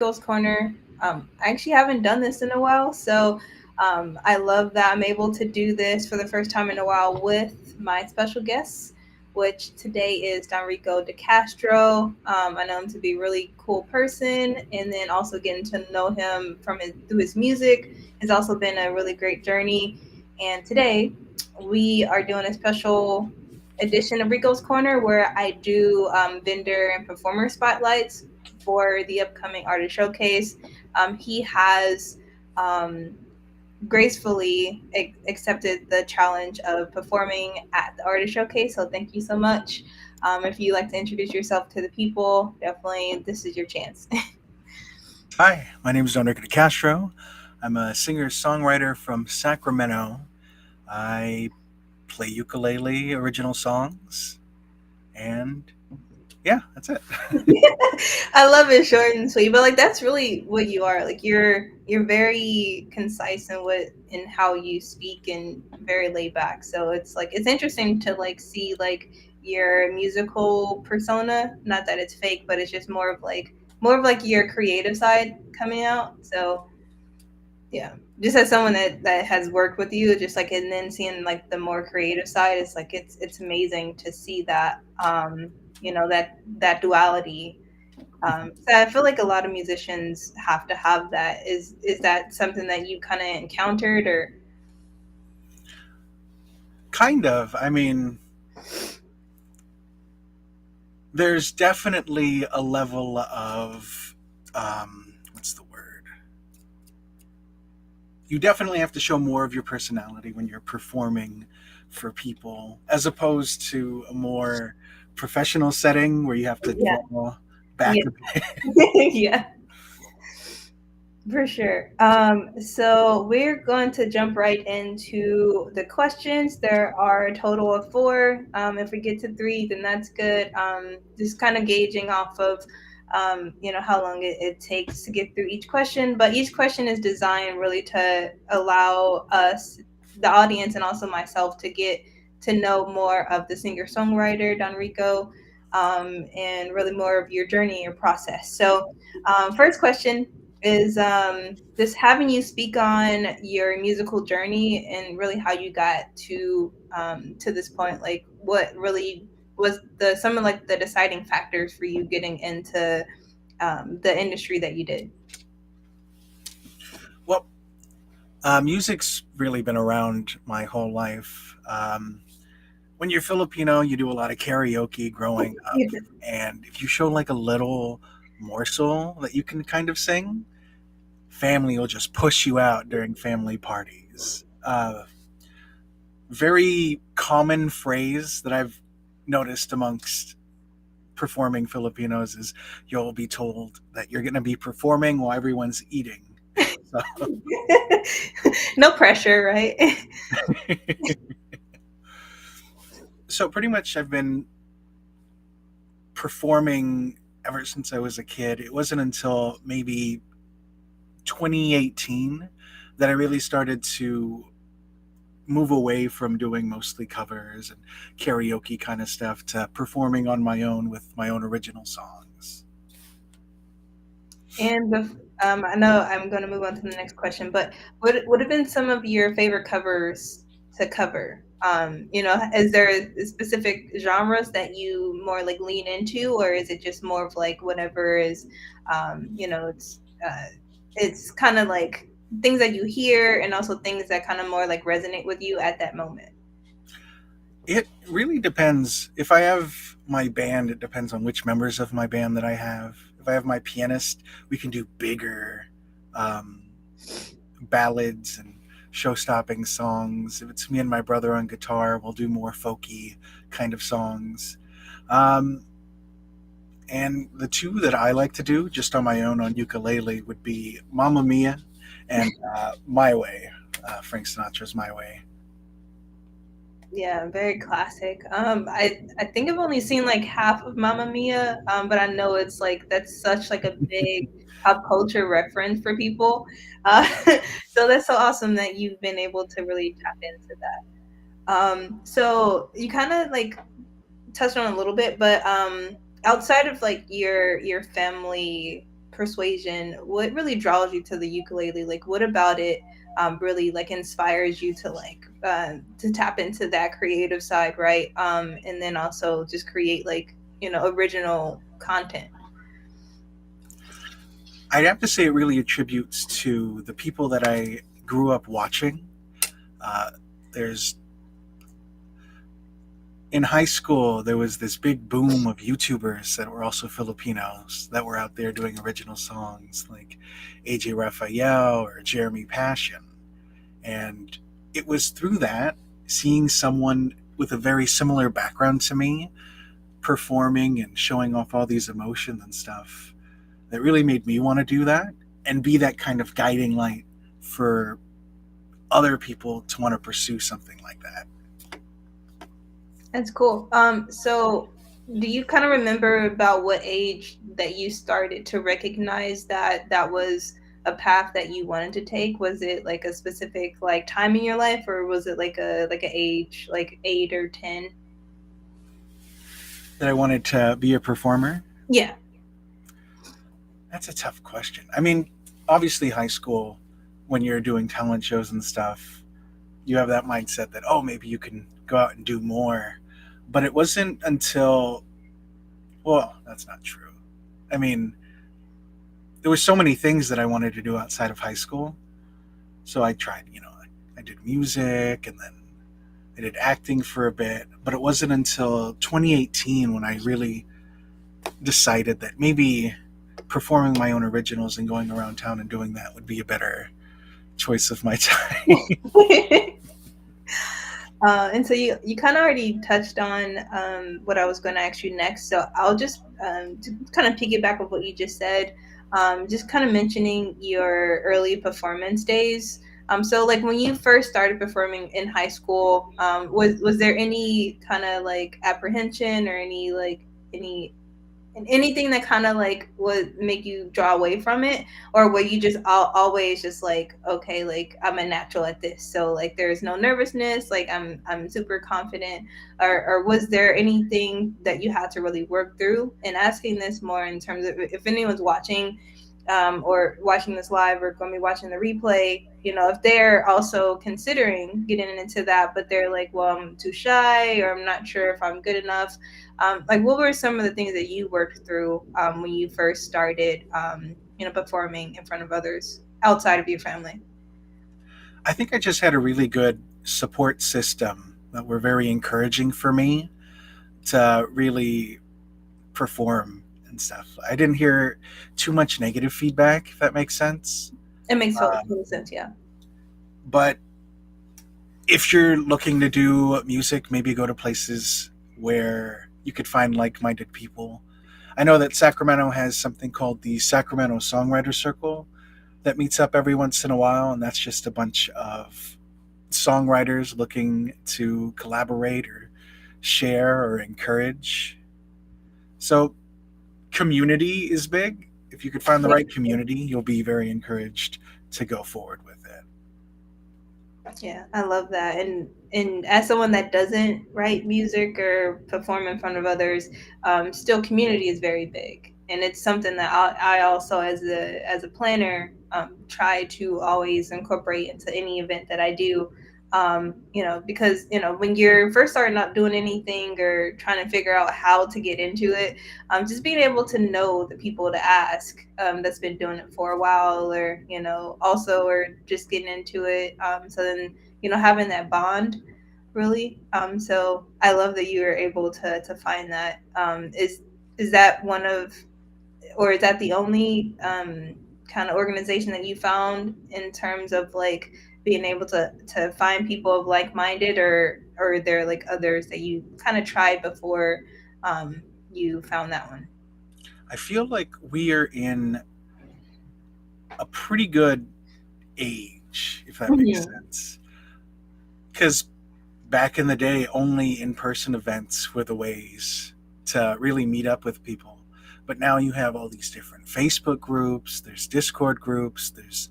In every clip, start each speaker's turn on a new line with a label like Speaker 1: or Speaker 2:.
Speaker 1: Rico's Corner. I actually haven't done this in a while, so I love that I'm able to do this for the first time in a while with my special guests, which today is Donrico De Castro. I know him to be a really cool person, and then also getting to know him through his music has also been a really great journey. And today we are doing a special edition of Rico's Corner where I do vendor and performer spotlights for the upcoming artist showcase. He has um, gracefully accepted the challenge of performing at the artist showcase. So thank you so much. If you'd like to introduce yourself to the people, definitely this is your chance.
Speaker 2: Hi, my name is Donrico De Castro. I'm a singer songwriter from Sacramento. I play ukulele original songs, and yeah, that's it.
Speaker 1: I love it short and sweet, but like that's really what you are. Like you're very concise in what in how you speak and very laid back. So it's like it's interesting to like see like your musical persona. Not that it's fake, but it's just more of like your creative side coming out. So yeah, just as someone that has worked with you, just like and then seeing like the more creative side, it's like it's amazing to see that that duality. So I feel like a lot of musicians have to have that. Is that something that you kind of encountered or?
Speaker 2: Kind of. I mean, there's definitely a level of what's the word? You definitely have to show more of your personality when you're performing for people, as opposed to a more professional setting where you have to
Speaker 1: Yeah,
Speaker 2: draw back
Speaker 1: yeah,
Speaker 2: a bit.
Speaker 1: yeah, for sure. So we're going to jump right into the questions. There are a total of four. If we get to three, then that's good. Just kind of gauging off of, how long it takes to get through each question. But each question is designed really to allow us, the audience, and also myself to get to know more of the singer songwriter Don Rico, and really more of your journey and your process. So, first question is just having you speak on your musical journey and really how you got to this point. Like, what really was the some of like the deciding factors for you getting into the industry that you did?
Speaker 2: Well, music's really been around my whole life. When you're Filipino, you do a lot of karaoke growing up, and if you show like a little morsel that you can kind of sing, family will just push you out during family parties. Very common phrase that I've noticed amongst performing Filipinos is you'll be told that you're going to be performing while everyone's eating. So,
Speaker 1: No pressure, right?
Speaker 2: so pretty much I've been performing ever since I was a kid. It wasn't until maybe 2018 that I really started to move away from doing mostly covers and karaoke kind of stuff to performing on my own with my own original songs.
Speaker 1: And I know I'm going to move on to the next question, but what would have been some of your favorite covers to cover? Is there specific genres that you more like lean into, or is it just more of like whatever is, um, you know, it's it's kind of like things that you hear, and also things that kind of more like resonate with you at that moment.
Speaker 2: It really depends. If I have my band, it depends on which members of my band that I have. If I have my pianist, we can do bigger um, ballads and show-stopping songs. If it's me and my brother on guitar, we'll do more folky kind of songs. Um, and the two that I like to do just on my own on ukulele would be Mamma Mia and My Way, Frank Sinatra's My Way.
Speaker 1: Yeah, very classic. I think I've only seen like half of Mamma Mia, but I know it's like that's such like a big pop culture reference for people. Uh, so that's so awesome that you've been able to really tap into that. So you kind of like touched on it a little bit, but outside of like your family persuasion, what really draws you to the ukulele? Like, what about it really like inspires you to tap into that creative side, right? And then also just create like original content.
Speaker 2: I'd have to say it really attributes to the people that I grew up watching. Uh, there's In high school, there was this big boom of YouTubers that were also Filipinos that were out there doing original songs like AJ Raphael or Jeremy Passion. And it was through that, seeing someone with a very similar background to me performing and showing off all these emotions and stuff, that really made me want to do that and be that kind of guiding light for other people to want to pursue something like that.
Speaker 1: That's cool. So do you kind of remember about what age that you started to recognize that that was a path that you wanted to take? Was it like a specific like time in your life, or was it like a age like 8 or 10?
Speaker 2: That I wanted to be a performer?
Speaker 1: Yeah,
Speaker 2: That's a tough question. I mean, obviously, high school, when you're doing talent shows and stuff, you have that mindset that, oh, maybe you can go out and do more. But it wasn't until, well, that's not true. I mean, there were so many things that I wanted to do outside of high school. So I tried, I did music and then I did acting for a bit. But it wasn't until 2018 when I really decided that maybe performing my own originals and going around town and doing that would be a better choice of my time.
Speaker 1: and so you kind of already touched on what I was going to ask you next. So I'll just to kind of piggyback with what you just said, just kind of mentioning your early performance days. So like when you first started performing in high school, was there any kind of like apprehension or any anything that kind of like would make you draw away from it, or were you just always just like, okay, like I'm a natural at this, so like there's no nervousness, like I'm super confident, or was there anything that you had to really work through? And asking this more in terms of if anyone's watching, or watching this live or going to be watching the replay, if they're also considering getting into that, but they're like, well, I'm too shy or I'm not sure if I'm good enough. Like, what were some of the things that you worked through when you first started, performing in front of others outside of your family?
Speaker 2: I think I just had a really good support system that were very encouraging for me to really perform and stuff. I didn't hear too much negative feedback, if that makes sense.
Speaker 1: It makes
Speaker 2: Um,
Speaker 1: total sense, yeah.
Speaker 2: but if you're looking to do music, maybe go to places where you could find like minded people. I know that Sacramento has something called the Sacramento Songwriter Circle that meets up every once in a while, and that's just a bunch of songwriters looking to collaborate or share or encourage. So, community is big. If you could find the right community, you'll be very encouraged to go forward with it.
Speaker 1: Yeah, I love that. And as someone that doesn't write music or perform in front of others, still community is very big, and it's something that I also, as a planner, try to always incorporate into any event that I do. Because when you're first starting out doing anything or trying to figure out how to get into it, just being able to know the people to ask, that's been doing it for a while, or also, or just getting into it. So then having that bond, really. So I love that you were able to find that. Is that one of, or is that the only kind of organization that you found in terms of like being able to find people of like minded, or are there like others that you kind of tried before you found that one?
Speaker 2: I feel like we are in a pretty good age, if that makes
Speaker 1: Mhm.
Speaker 2: sense. Because back in the day, only in person events were the ways to really meet up with people. But now you have all these different Facebook groups, there's Discord groups, there's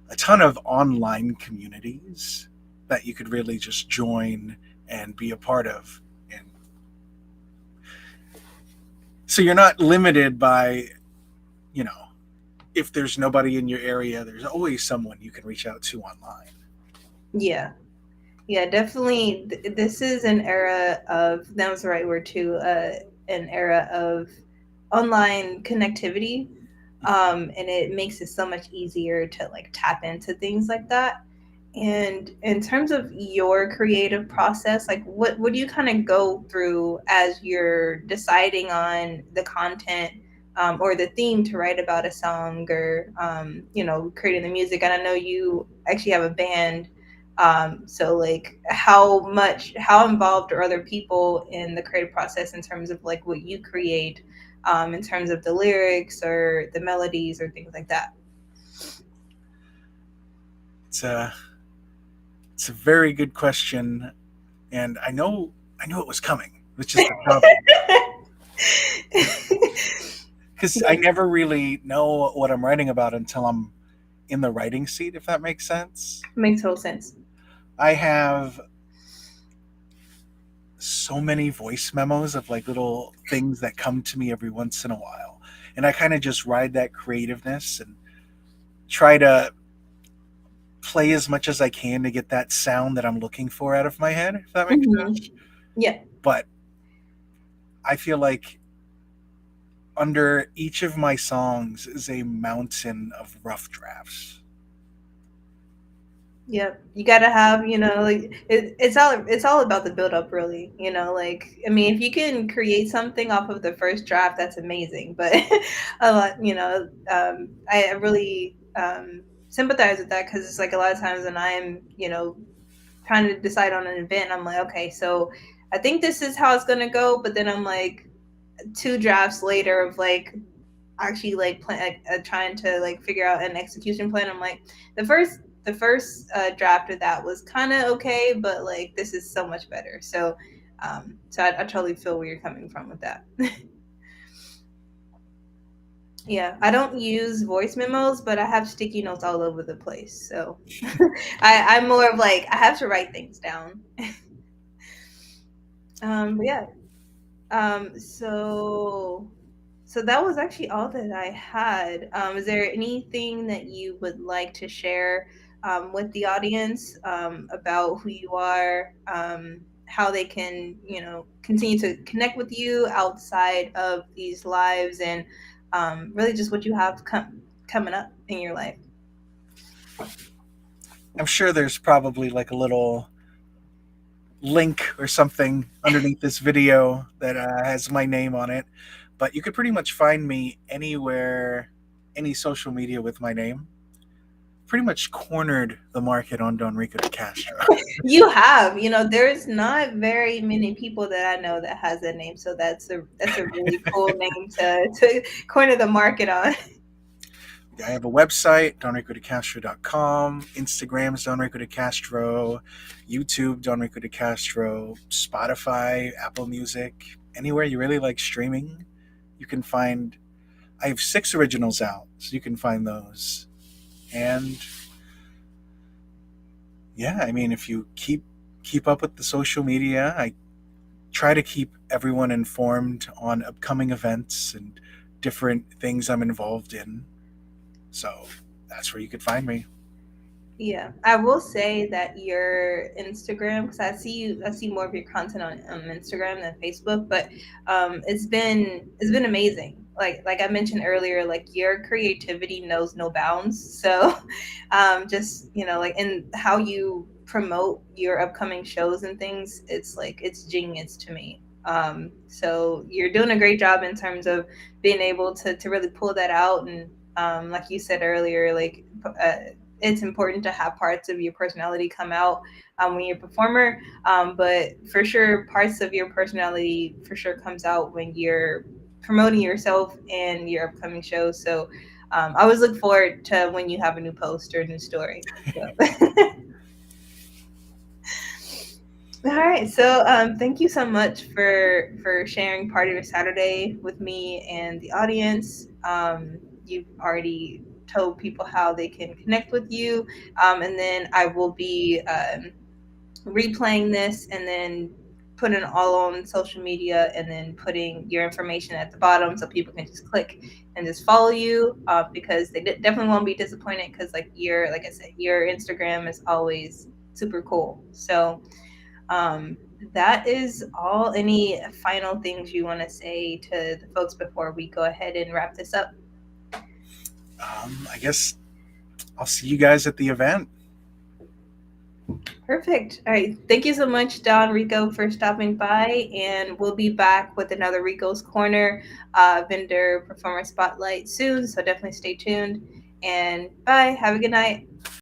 Speaker 2: a ton of online communities that you could really just join and be a part of. And so you're not limited by, you know, if there's nobody in your area, there's always someone you can reach out to online.
Speaker 1: Yeah. Yeah, definitely. This is an era of, that was the right word too, an era of online connectivity. And it makes it so much easier to like tap into things like that. And in terms of your creative process, like what do you kind of go through as you're deciding on the content, or the theme to write about a song, or creating the music? And I know you actually have a band. So like how involved are other people in the creative process in terms of like what you create, in terms of the lyrics or the melodies or things like that?
Speaker 2: It's a it's a very good question, and I knew it was coming, which is the problem. Because I
Speaker 1: Yeah,
Speaker 2: never really know what I'm writing about until I'm in the writing seat, if that makes sense.
Speaker 1: makes total sense.
Speaker 2: I have so many voice memos of like little things that come to me every once in a while. And I kind of just ride that creativeness and try to play as much as I can to get that sound that I'm looking for out of my head, if that makes
Speaker 1: Hmm.
Speaker 2: sense.
Speaker 1: Yeah.
Speaker 2: But I feel like under each of my songs is a mountain of rough drafts.
Speaker 1: Yep. You gotta have, like it's all about the build up, really. Like, I mean, if you can create something off of the first draft, that's amazing. But a lot, I really sympathize with that, because it's like a lot of times when I'm, trying to decide on an event, I'm like, okay, so I think this is how it's gonna go, but then I'm like two drafts later of like actually like plan, trying to like figure out an execution plan. I'm like, the first draft of that was kind of okay, but like this is so much better. So I totally feel where you're coming from with that. Yeah, I don't use voice memos, but I have sticky notes all over the place. So I'm more of like, I have to write things down. But yeah. So that was actually all that I had. Is there anything that you would like to share, with the audience, about who you are, how they can, continue to connect with you outside of these lives, and really just what you have coming up in your life?
Speaker 2: I'm sure there's probably like a little link or something underneath this video that has my name on it. But you could pretty much find me anywhere, any social media with my name. Pretty much cornered the market on Donrico De Castro.
Speaker 1: You have, there's not very many people that I know that has that name, so that's a really cool name to corner the market on.
Speaker 2: I have a website, donricodecastro.com, Instagram's Donrico De Castro, YouTube, Donrico De Castro, Spotify, Apple Music, anywhere you really like streaming, you can find. I have 6 originals out, so you can find those. And yeah, I mean, if you keep up with the social media, I try to keep everyone informed on upcoming events and different things I'm involved in. So that's where you could find me.
Speaker 1: Yeah, I will say that your Instagram, because I see more of your content on Instagram than Facebook, but it's been amazing. Like I mentioned earlier, like your creativity knows no bounds. So, just like in how you promote your upcoming shows and things, it's like it's genius to me. So you're doing a great job in terms of being able to really pull that out, and like you said earlier, like. It's important to have parts of your personality come out, when you're a performer, but for sure parts of your personality for sure comes out when you're promoting yourself and your upcoming shows. So I always look forward to when you have a new post or a new story. So. All right, so thank you so much for sharing part of your Saturday with me and the audience. You've already told people how they can connect with you, and then I will be replaying this and then putting all on social media and then putting your information at the bottom so people can just click and just follow you, because they definitely won't be disappointed, because like I said, your Instagram is always super cool. So that is all. Any final things you want to say to the folks before we go ahead and wrap this up?
Speaker 2: I guess I'll see you guys at the event.
Speaker 1: Perfect. All right. Thank you so much, Don Rico, for stopping by. And we'll be back with another Rico's Corner vendor performer spotlight soon. So definitely stay tuned. And bye. Have a good night.